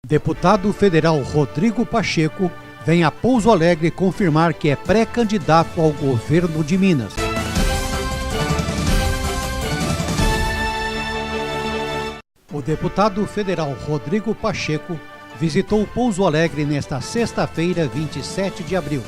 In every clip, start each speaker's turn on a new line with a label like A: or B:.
A: Deputado federal Rodrigo Pacheco vem a Pouso Alegre confirmar que é pré-candidato ao governo de Minas. O deputado federal Rodrigo Pacheco visitou Pouso Alegre nesta sexta-feira, 27 de abril.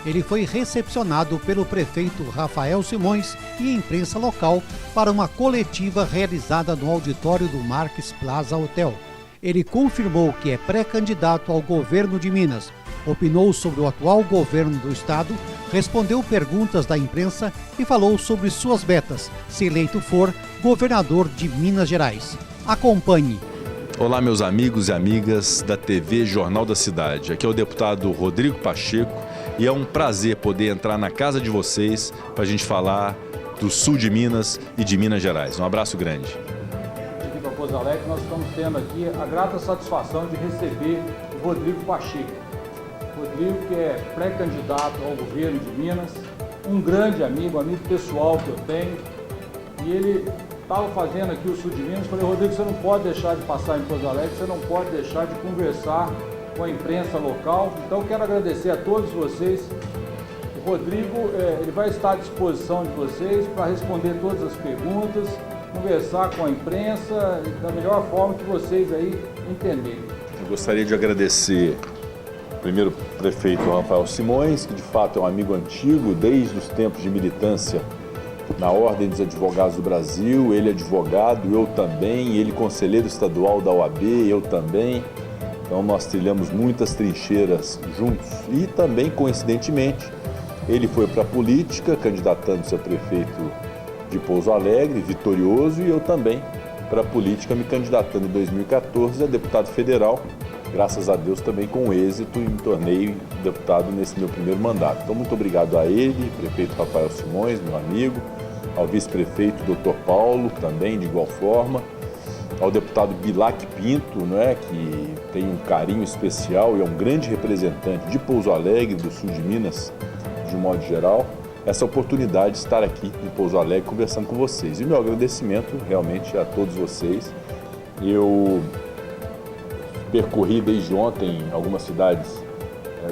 A: Ele foi recepcionado pelo prefeito Rafael Simões e imprensa local para uma coletiva realizada no auditório do Marques Plaza Hotel. Ele confirmou que é pré-candidato ao governo de Minas, opinou sobre o atual governo do estado, respondeu perguntas da imprensa e falou sobre suas metas, se eleito for governador de Minas Gerais. Acompanhe.
B: Olá, meus amigos e amigas da TV Jornal da Cidade. Aqui é o deputado Rodrigo Pacheco e é um prazer poder entrar na casa de vocês para a gente falar do sul de Minas e de Minas Gerais. Um abraço grande.
C: Aqui para Pouso Alegre, nós estamos tendo aqui a grata satisfação de receber o Rodrigo Pacheco. Rodrigo, que é pré-candidato ao governo de Minas, um grande amigo pessoal que eu tenho, e ele estava fazendo aqui o sul de Minas. Falei, Rodrigo, você não pode deixar de passar em Pouso Alegre, você não pode deixar de conversar com a imprensa local. Então, quero agradecer a todos vocês. O Rodrigo ele vai estar à disposição de vocês para responder todas as perguntas, conversar com a imprensa da melhor forma que vocês aí entenderem.
B: Eu gostaria de agradecer primeiro o prefeito Rafael Simões, que de fato é um amigo antigo desde os tempos de militância na Ordem dos Advogados do Brasil. Ele é advogado, eu também, ele conselheiro estadual da OAB, eu também. Então nós trilhamos muitas trincheiras juntos e também, coincidentemente, ele foi para a política, candidatando-se a prefeito de Pouso Alegre, vitorioso, e eu também para a política, me candidatando em 2014 a deputado federal, graças a Deus também com êxito, e me tornei deputado nesse meu primeiro mandato. Então muito obrigado a ele, prefeito Rafael Simões, meu amigo, ao vice-prefeito Dr. Paulo, também de igual forma, ao deputado Bilac Pinto, que tem um carinho especial e é um grande representante de Pouso Alegre, do sul de Minas, de um modo geral, essa oportunidade de estar aqui em Pouso Alegre conversando com vocês. E meu agradecimento realmente a todos vocês. Eu percorri desde ontem algumas cidades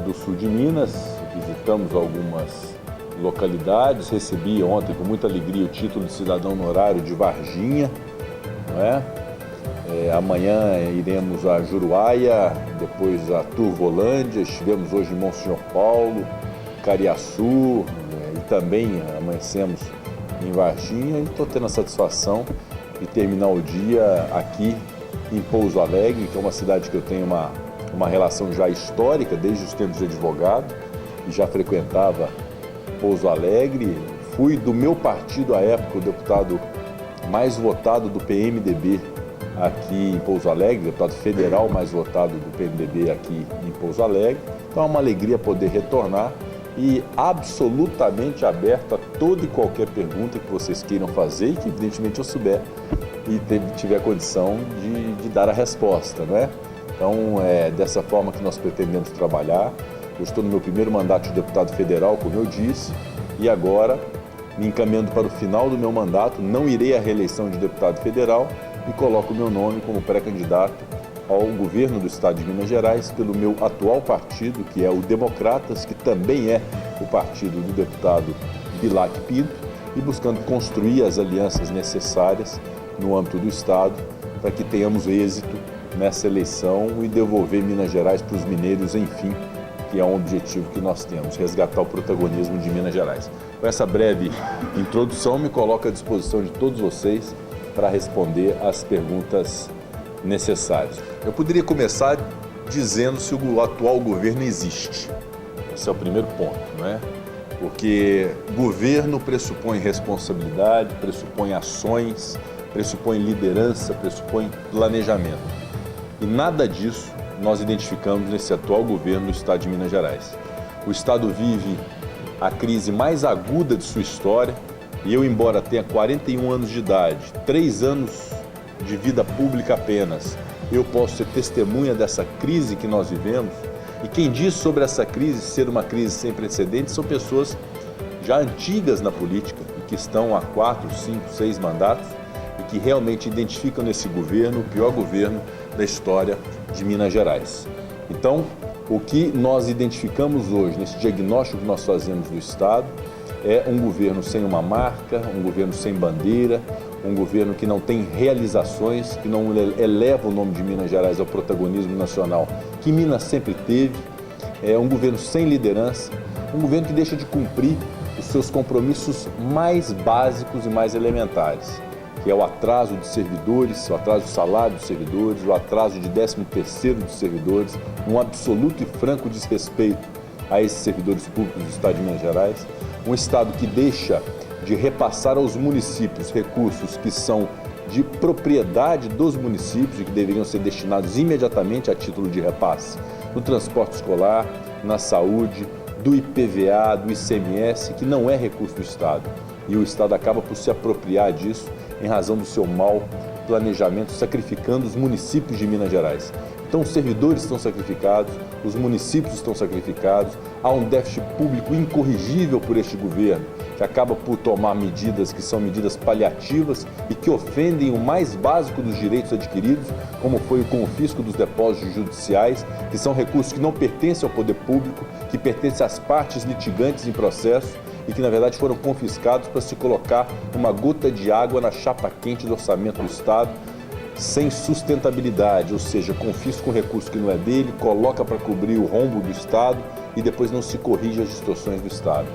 B: do sul de Minas, visitamos algumas localidades, recebi ontem com muita alegria o título de cidadão honorário de Varginha, amanhã iremos a Juruáia, depois a Turvolândia, estivemos hoje em Monsenhor Paulo, Cariaçu, e também amanhecemos em Varginha, e estou tendo a satisfação de terminar o dia aqui em Pouso Alegre, que é uma cidade que eu tenho uma relação já histórica desde os tempos de advogado, e já frequentava Pouso Alegre. Fui do meu partido à época o deputado mais votado do PMDB aqui em Pouso Alegre, deputado federal mais votado do PMDB aqui em Pouso Alegre. Então é uma alegria poder retornar e absolutamente aberto a toda e qualquer pergunta que vocês queiram fazer e que evidentemente eu souber e tiver condição de dar a resposta, Então é dessa forma que nós pretendemos trabalhar. Eu estou no meu primeiro mandato de deputado federal, como eu disse, e agora, me encaminhando para o final do meu mandato, não irei à reeleição de deputado federal e coloco o meu nome como pré-candidato ao governo do estado de Minas Gerais pelo meu atual partido, que é o Democratas, que também é o partido do deputado Bilac Pinto, e buscando construir as alianças necessárias no âmbito do estado para que tenhamos êxito nessa eleição e devolver Minas Gerais para os mineiros, enfim, que é um objetivo que nós temos, resgatar o protagonismo de Minas Gerais. Com essa breve introdução, me coloco à disposição de todos vocês para responder às perguntas necessárias. Eu poderia começar dizendo se o atual governo existe. Esse é o primeiro ponto, Porque governo pressupõe responsabilidade, pressupõe ações, pressupõe liderança, pressupõe planejamento. E nada disso nós identificamos nesse atual governo do estado de Minas Gerais. O estado vive a crise mais aguda de sua história e eu, embora tenha 41 anos de idade, 3 anos de vida pública apenas, eu posso ser testemunha dessa crise que nós vivemos. E quem diz sobre essa crise ser uma crise sem precedentes são pessoas já antigas na política e que estão há 4, 5, 6 mandatos e que realmente identificam nesse governo o pior governo da história de Minas Gerais. Então, o que nós identificamos hoje, nesse diagnóstico que nós fazemos do Estado, é um governo sem uma marca, um governo sem bandeira, um governo que não tem realizações, que não eleva o nome de Minas Gerais ao protagonismo nacional que Minas sempre teve, é um governo sem liderança, um governo que deixa de cumprir os seus compromissos mais básicos e mais elementares, que é o atraso de servidores, o atraso do salário dos servidores, o atraso de 13º dos servidores, um absoluto e franco desrespeito a esses servidores públicos do Estado de Minas Gerais, um Estado que deixa de repassar aos municípios recursos que são de propriedade dos municípios e que deveriam ser destinados imediatamente a título de repasse, no transporte escolar, na saúde, do IPVA, do ICMS, que não é recurso do Estado. E o Estado acaba por se apropriar disso em razão do seu mau planejamento, sacrificando os municípios de Minas Gerais. Então os servidores estão sacrificados, os municípios estão sacrificados, há um déficit público incorrigível por este governo, que acaba por tomar medidas que são medidas paliativas e que ofendem o mais básico dos direitos adquiridos, como foi o confisco dos depósitos judiciais, que são recursos que não pertencem ao poder público, que pertencem às partes litigantes em processo e que, na verdade, foram confiscados para se colocar uma gota de água na chapa quente do orçamento do Estado, sem sustentabilidade, ou seja, confisca um recurso que não é dele, coloca para cobrir o rombo do Estado e depois não se corrige as distorções do Estado.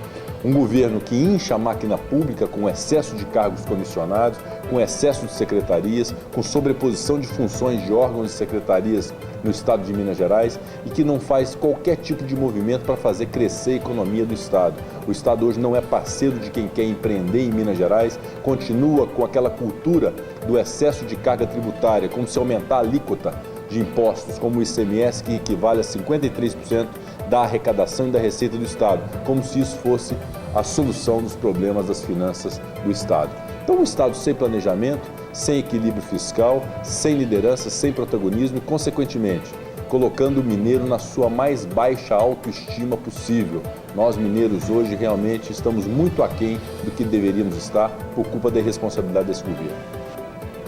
B: Um governo que incha a máquina pública com excesso de cargos comissionados, com excesso de secretarias, com sobreposição de funções de órgãos e secretarias no Estado de Minas Gerais e que não faz qualquer tipo de movimento para fazer crescer a economia do Estado. O Estado hoje não é parceiro de quem quer empreender em Minas Gerais, continua com aquela cultura do excesso de carga tributária, como se aumentar a alíquota de impostos, como o ICMS, que equivale a 53% da arrecadação e da receita do Estado, como se isso fosse a solução dos problemas das finanças do Estado. Então, um Estado sem planejamento, sem equilíbrio fiscal, sem liderança, sem protagonismo e, consequentemente, colocando o mineiro na sua mais baixa autoestima possível. Nós, mineiros, hoje realmente estamos muito aquém do que deveríamos estar por culpa da irresponsabilidade desse governo.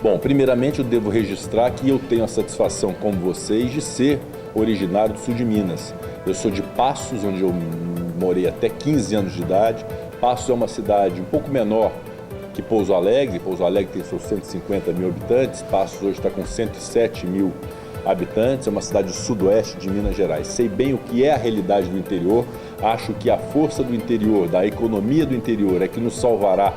B: Bom, primeiramente eu devo registrar que eu tenho a satisfação, como vocês, de ser originário do sul de Minas. Eu sou de Passos, onde eu morei até 15 anos de idade. Passos é uma cidade um pouco menor que Pouso Alegre. Pouso Alegre tem seus 150 mil habitantes. Passos hoje está com 107 mil habitantes. É uma cidade do sudoeste de Minas Gerais. Sei bem o que é a realidade do interior. Acho que a força do interior, da economia do interior, é que nos salvará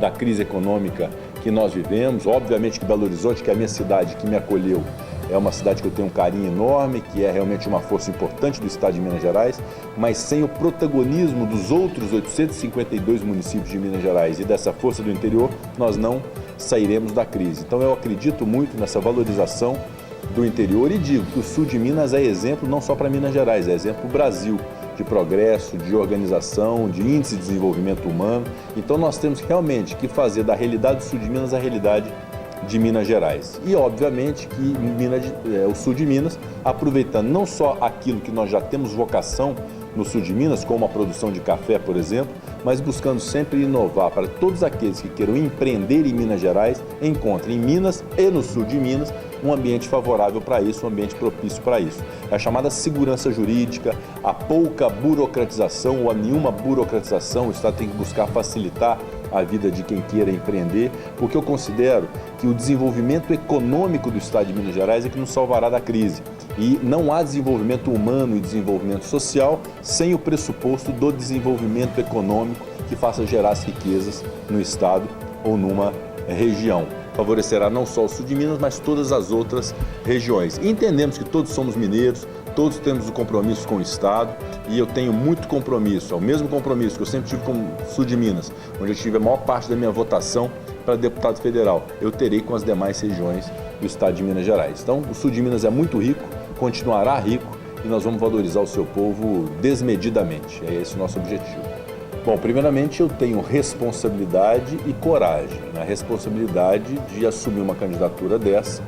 B: da crise econômica que nós vivemos. Obviamente que Belo Horizonte, que é a minha cidade, que me acolheu, é uma cidade que eu tenho um carinho enorme, que é realmente uma força importante do Estado de Minas Gerais, mas sem o protagonismo dos outros 852 municípios de Minas Gerais e dessa força do interior, nós não sairemos da crise. Então eu acredito muito nessa valorização do interior e digo que o sul de Minas é exemplo não só para Minas Gerais, é exemplo para o Brasil, de progresso, de organização, de índice de desenvolvimento humano. Então nós temos realmente que fazer da realidade do sul de Minas a realidade de Minas Gerais. E obviamente que o sul de Minas, aproveitando não só aquilo que nós já temos vocação no sul de Minas, como a produção de café, por exemplo, mas buscando sempre inovar para todos aqueles que queiram empreender em Minas Gerais, encontrem em Minas e no sul de Minas um ambiente favorável para isso, um ambiente propício para isso. É a chamada segurança jurídica, a pouca burocratização ou a nenhuma burocratização. O Estado tem que buscar facilitar a vida de quem queira empreender, porque eu considero que o desenvolvimento econômico do Estado de Minas Gerais é que nos salvará da crise. E não há desenvolvimento humano e desenvolvimento social sem o pressuposto do desenvolvimento econômico que faça gerar as riquezas no Estado ou numa região. Favorecerá não só o sul de Minas, mas todas as outras regiões. E entendemos que todos somos mineiros, todos temos um compromisso com o Estado e eu tenho muito compromisso, é o mesmo compromisso que eu sempre tive com o sul de Minas, onde eu tive a maior parte da minha votação para deputado federal, eu terei com as demais regiões do Estado de Minas Gerais. Então, o sul de Minas é muito rico, continuará rico e nós vamos valorizar o seu povo desmedidamente. É esse o nosso objetivo. Bom, primeiramente eu tenho responsabilidade e coragem, a responsabilidade de assumir uma candidatura dessa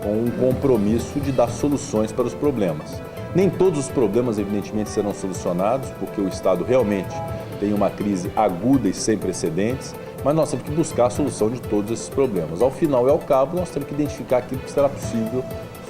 B: com um compromisso de dar soluções para os problemas. Nem todos os problemas, evidentemente, serão solucionados, porque o Estado realmente tem uma crise aguda e sem precedentes, mas nós temos que buscar a solução de todos esses problemas. Ao final e ao cabo, nós temos que identificar aquilo que será possível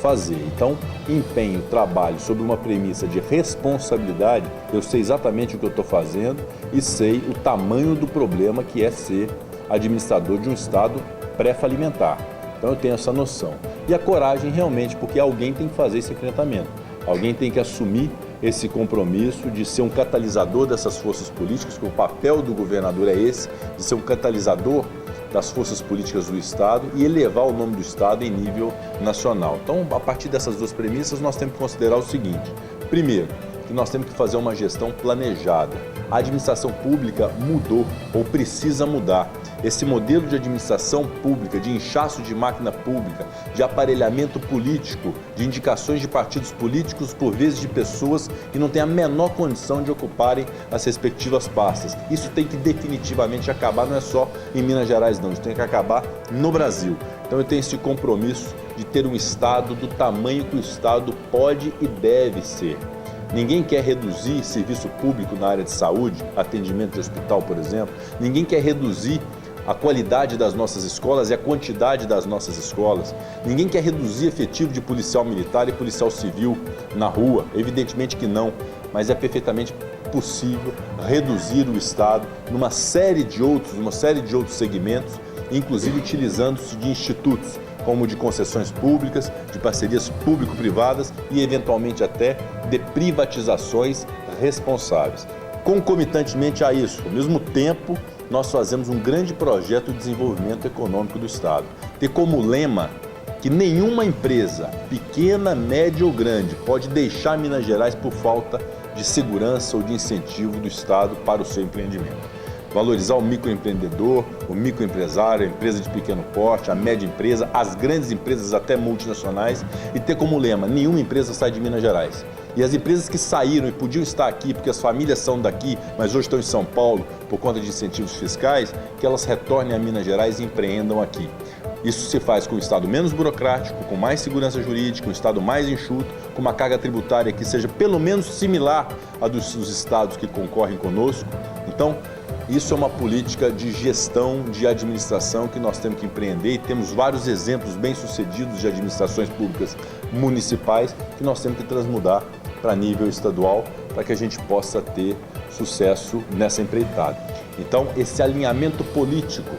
B: fazer. Então, empenho, trabalho sobre uma premissa de responsabilidade, eu sei exatamente o que eu estou fazendo e sei o tamanho do problema que é ser administrador de um Estado pré-falimentar. Então eu tenho essa noção. E a coragem realmente, porque alguém tem que fazer esse enfrentamento. Alguém tem que assumir esse compromisso de ser um catalisador dessas forças políticas, que o papel do governador é esse, de ser um catalisador das forças políticas do Estado e elevar o nome do Estado em nível nacional. Então, a partir dessas duas premissas, nós temos que considerar o seguinte. Primeiro, que nós temos que fazer uma gestão planejada. A administração pública mudou ou precisa mudar. Esse modelo de administração pública, de inchaço de máquina pública, de aparelhamento político, de indicações de partidos políticos, por vezes de pessoas que não têm a menor condição de ocuparem as respectivas pastas. Isso tem que definitivamente acabar, não é só em Minas Gerais não, isso tem que acabar no Brasil. Então eu tenho esse compromisso de ter um Estado do tamanho que o Estado pode e deve ser. Ninguém quer reduzir serviço público na área de saúde, atendimento de hospital, por exemplo. Ninguém quer reduzir a qualidade das nossas escolas e a quantidade das nossas escolas. Ninguém quer reduzir efetivo de policial militar e policial civil na rua. Evidentemente que não, mas é perfeitamente possível reduzir o Estado numa série de outros segmentos, inclusive utilizando-se de institutos, como de concessões públicas, de parcerias público-privadas e, eventualmente, até de privatizações responsáveis. Concomitantemente a isso, ao mesmo tempo, nós fazemos um grande projeto de desenvolvimento econômico do Estado. Ter como lema que nenhuma empresa, pequena, média ou grande, pode deixar Minas Gerais por falta de segurança ou de incentivo do Estado para o seu empreendimento. Valorizar o microempreendedor, o microempresário, a empresa de pequeno porte, a média empresa, as grandes empresas até multinacionais e ter como lema, nenhuma empresa sai de Minas Gerais. E as empresas que saíram e podiam estar aqui, porque as famílias são daqui, mas hoje estão em São Paulo por conta de incentivos fiscais, que elas retornem a Minas Gerais e empreendam aqui. Isso se faz com um Estado menos burocrático, com mais segurança jurídica, um Estado mais enxuto, com uma carga tributária que seja pelo menos similar à dos estados que concorrem conosco. Então, isso é uma política de gestão, de administração que nós temos que empreender e temos vários exemplos bem-sucedidos de administrações públicas municipais que nós temos que transmudar para nível estadual para que a gente possa ter sucesso nessa empreitada. Então, esse alinhamento político,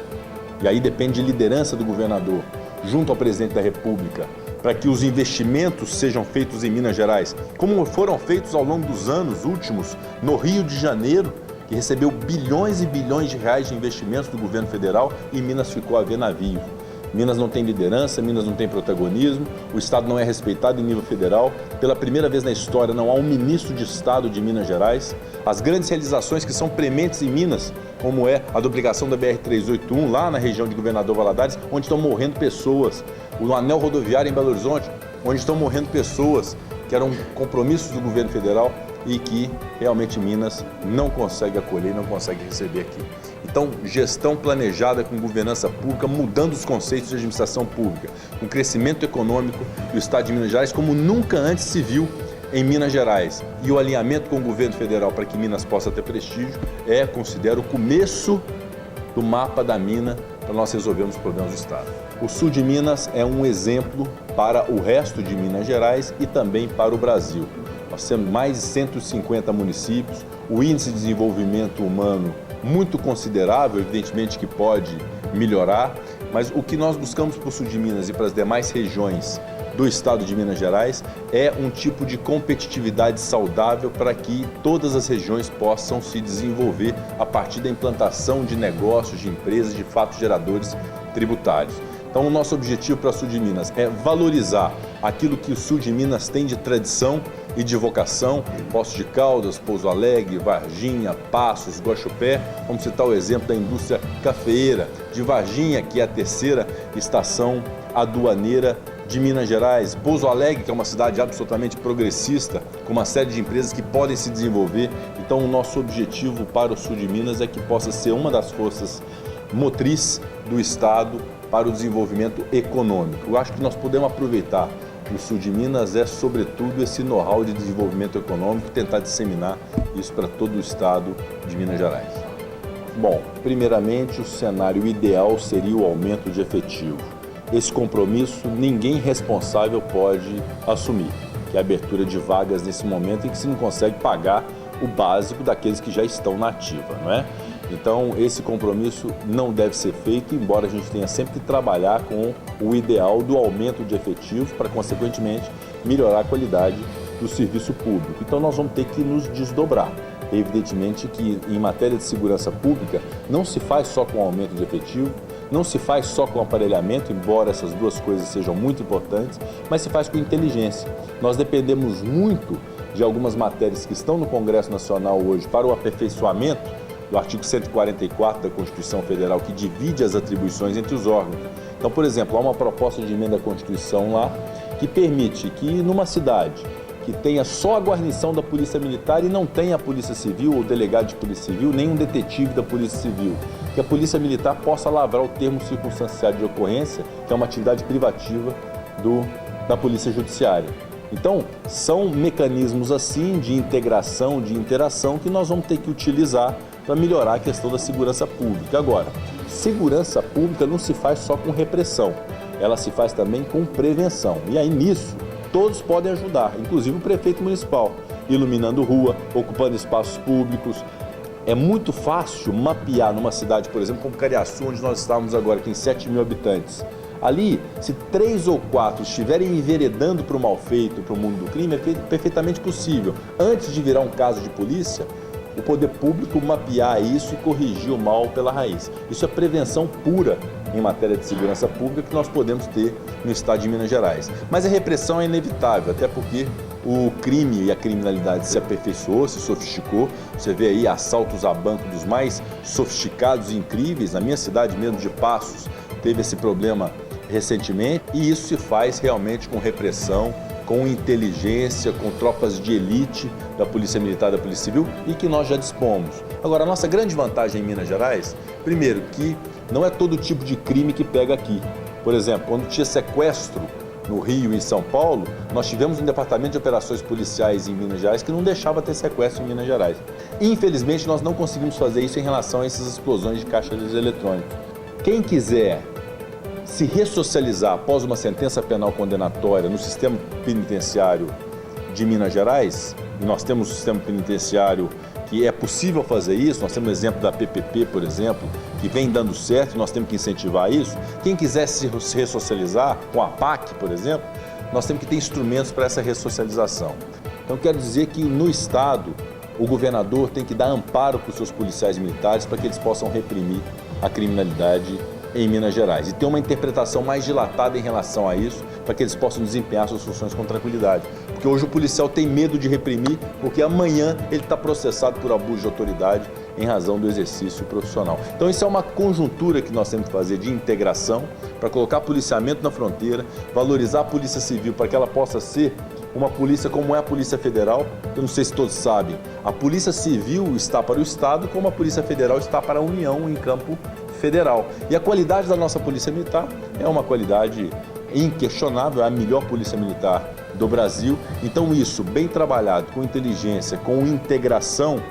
B: e aí depende de liderança do governador, junto ao presidente da República, para que os investimentos sejam feitos em Minas Gerais, como foram feitos ao longo dos anos últimos no Rio de Janeiro, que recebeu bilhões e bilhões de reais de investimentos do governo federal e Minas ficou a ver navios. Minas não tem liderança, Minas não tem protagonismo, o Estado não é respeitado em nível federal. Pela primeira vez na história não há um ministro de Estado de Minas Gerais. As grandes realizações que são prementes em Minas, como é a duplicação da BR-381 lá na região de Governador Valadares, onde estão morrendo pessoas, o anel rodoviário em Belo Horizonte, onde estão morrendo pessoas que eram compromissos do governo federal e que realmente Minas não consegue acolher, não consegue receber aqui. Então, gestão planejada com governança pública, mudando os conceitos de administração pública, com crescimento econômico do Estado de Minas Gerais, como nunca antes se viu em Minas Gerais. E o alinhamento com o governo federal para que Minas possa ter prestígio considero o começo do mapa da mina para nós resolvermos os problemas do Estado. O sul de Minas é um exemplo para o resto de Minas Gerais e também para o Brasil. Nós temos mais de 150 municípios, o índice de desenvolvimento humano muito considerável, evidentemente que pode melhorar, mas o que nós buscamos para o sul de Minas e para as demais regiões do estado de Minas Gerais é um tipo de competitividade saudável para que todas as regiões possam se desenvolver a partir da implantação de negócios, de empresas, de fatos geradores tributários. Então, o nosso objetivo para o sul de Minas é valorizar aquilo que o sul de Minas tem de tradição e de vocação, Poços de Caldas, Pouso Alegre, Varginha, Passos, Guaxupé. Vamos citar o exemplo da indústria cafeeira de Varginha, que é a terceira estação aduaneira de Minas Gerais. Pouso Alegre, que é uma cidade absolutamente progressista, com uma série de empresas que podem se desenvolver. Então, o nosso objetivo para o sul de Minas é que possa ser uma das forças motriz do Estado para o desenvolvimento econômico. Eu acho que nós podemos aproveitar o sul de Minas sobretudo, esse know-how de desenvolvimento econômico e tentar disseminar isso para todo o estado de Minas Gerais. Bom, primeiramente, o cenário ideal seria o aumento de efetivo. esse compromisso ninguém responsável pode assumir, que é a abertura de vagas nesse momento em que se não consegue pagar o básico daqueles que já estão na ativa, não é? Então, esse compromisso não deve ser feito, embora a gente tenha sempre que trabalhar com o ideal do aumento de efetivo para, consequentemente, melhorar a qualidade do serviço público. Então, nós vamos ter que nos desdobrar. Evidentemente que, em matéria de segurança pública, não se faz só com aumento de efetivo, não se faz só com aparelhamento, embora essas duas coisas sejam muito importantes, mas se faz com inteligência. Nós dependemos muito de algumas matérias que estão no Congresso Nacional hoje para o aperfeiçoamento do artigo 144 da Constituição Federal, que divide as atribuições entre os órgãos. Então, por exemplo, há uma proposta de emenda à Constituição lá que permite que numa cidade que tenha só a guarnição da Polícia Militar e não tenha a Polícia Civil ou delegado de Polícia Civil, nem um detetive da Polícia Civil, que a Polícia Militar possa lavrar o termo circunstanciado de ocorrência, que é uma atividade privativa da Polícia Judiciária. Então, são mecanismos assim de integração, de interação que nós vamos ter que utilizar para melhorar a questão da segurança pública. Agora, segurança pública não se faz só com repressão, ela se faz também com prevenção. E aí nisso, todos podem ajudar, inclusive o prefeito municipal, iluminando rua, ocupando espaços públicos. É muito fácil mapear numa cidade, por exemplo, como Cariaçu, onde nós estamos agora, que tem 7 mil habitantes. Ali, se 3 ou 4 estiverem enveredando para o mal feito, para o mundo do crime, é perfeitamente possível. Antes de virar um caso de polícia, o poder público mapear isso e corrigir o mal pela raiz. Isso é prevenção pura em matéria de segurança pública que nós podemos ter no estado de Minas Gerais. Mas a repressão é inevitável, até porque o crime e a criminalidade se aperfeiçoou, se sofisticou. Você vê aí assaltos a banco dos mais sofisticados e incríveis. Na minha cidade mesmo, de Passos, teve esse problema recentemente. E isso se faz realmente com repressão, com inteligência, com tropas de elite da Polícia Militar e da Polícia Civil e que nós já dispomos. Agora, a nossa grande vantagem em Minas Gerais, primeiro, que não é todo tipo de crime que pega aqui. Por exemplo, quando tinha sequestro no Rio e em São Paulo, nós tivemos um departamento de operações policiais em Minas Gerais que não deixava ter sequestro em Minas Gerais. Infelizmente, nós não conseguimos fazer isso em relação a essas explosões de caixas eletrônicos. Quem quiser se ressocializar após uma sentença penal condenatória no sistema penitenciário de Minas Gerais, e nós temos um sistema penitenciário que é possível fazer isso, nós temos o exemplo da PPP, por exemplo, que vem dando certo e nós temos que incentivar isso. Quem quiser se ressocializar, com a PAC, por exemplo, nós temos que ter instrumentos para essa ressocialização. Então, quero dizer que no Estado, o governador tem que dar amparo para os seus policiais militares para que eles possam reprimir a criminalidade em Minas Gerais e ter uma interpretação mais dilatada em relação a isso, para que eles possam desempenhar suas funções com tranquilidade. Porque hoje o policial tem medo de reprimir, porque amanhã ele está processado por abuso de autoridade em razão do exercício profissional. Então isso é uma conjuntura que nós temos que fazer de integração, para colocar policiamento na fronteira, valorizar a Polícia Civil para que ela possa ser uma polícia como é a Polícia Federal. Eu não sei se todos sabem, a Polícia Civil está para o Estado, como a Polícia Federal está para a União em campo federal. E a qualidade da nossa Polícia Militar é uma qualidade inquestionável, é a melhor Polícia Militar do Brasil. Então isso, bem trabalhado, com inteligência, com integração,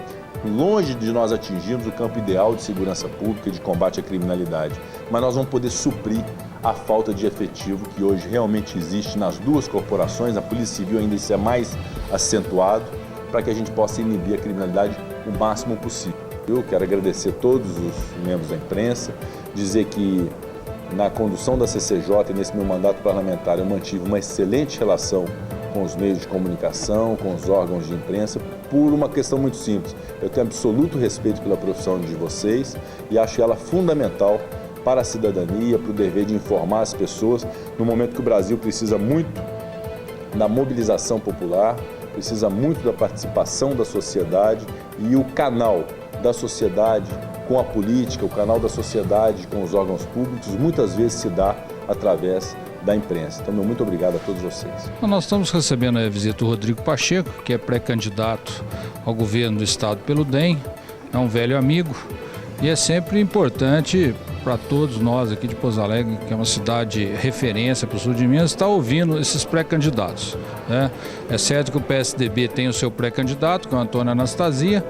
B: longe de nós atingirmos o campo ideal de segurança pública e de combate à criminalidade, mas nós vamos poder suprir a falta de efetivo que hoje realmente existe nas duas corporações. A Polícia Civil ainda isso é mais acentuado, para que a gente possa inibir a criminalidade o máximo possível. Eu quero agradecer a todos os membros da imprensa, dizer que na condução da CCJ e nesse meu mandato parlamentar eu mantive uma excelente relação com os meios de comunicação, com os órgãos de imprensa, por uma questão muito simples. Eu tenho absoluto respeito pela profissão de vocês e acho ela fundamental para a cidadania, para o dever de informar as pessoas, no momento que o Brasil precisa muito da mobilização popular, precisa muito da participação da sociedade, e o canal da sociedade com a política, o canal da sociedade com os órgãos públicos, muitas vezes se dá através da imprensa. Então, meu muito obrigado a todos vocês.
D: Nós estamos recebendo a visita do Rodrigo Pacheco, que é pré-candidato ao governo do estado pelo DEM, é um velho amigo, e é sempre importante para todos nós aqui de Pouso Alegre, que é uma cidade referência para o sul de Minas, estar ouvindo esses pré-candidatos, né? É certo que o PSDB tem o seu pré-candidato, que é o Antônio Anastasia,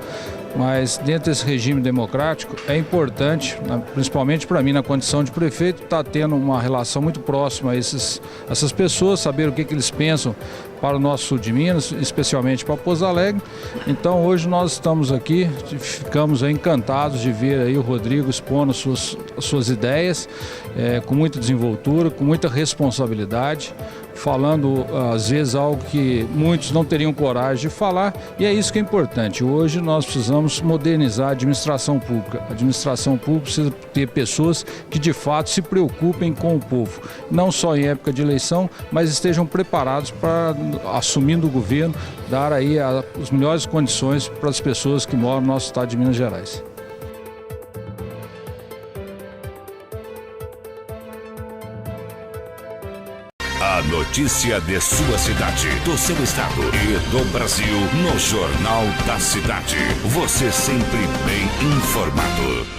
D: mas dentro desse regime democrático é importante, principalmente para mim na condição de prefeito, estar tendo uma relação muito próxima a essas pessoas, saber o que eles pensam para o nosso sul de Minas, especialmente para Pouso Alegre. Então hoje nós estamos aqui, ficamos encantados de ver aí o Rodrigo expondo suas ideias, com muita desenvoltura, com muita responsabilidade, falando às vezes algo que muitos não teriam coragem de falar, e é isso que é importante. Hoje nós precisamos modernizar a administração pública. A administração pública precisa ter pessoas que de fato se preocupem com o povo, não só em época de eleição, mas estejam preparados para, assumindo o governo, dar aí as melhores condições para as pessoas que moram no nosso estado de Minas Gerais.
E: A notícia de sua cidade, do seu estado e do Brasil no Jornal da Cidade. Você sempre bem informado.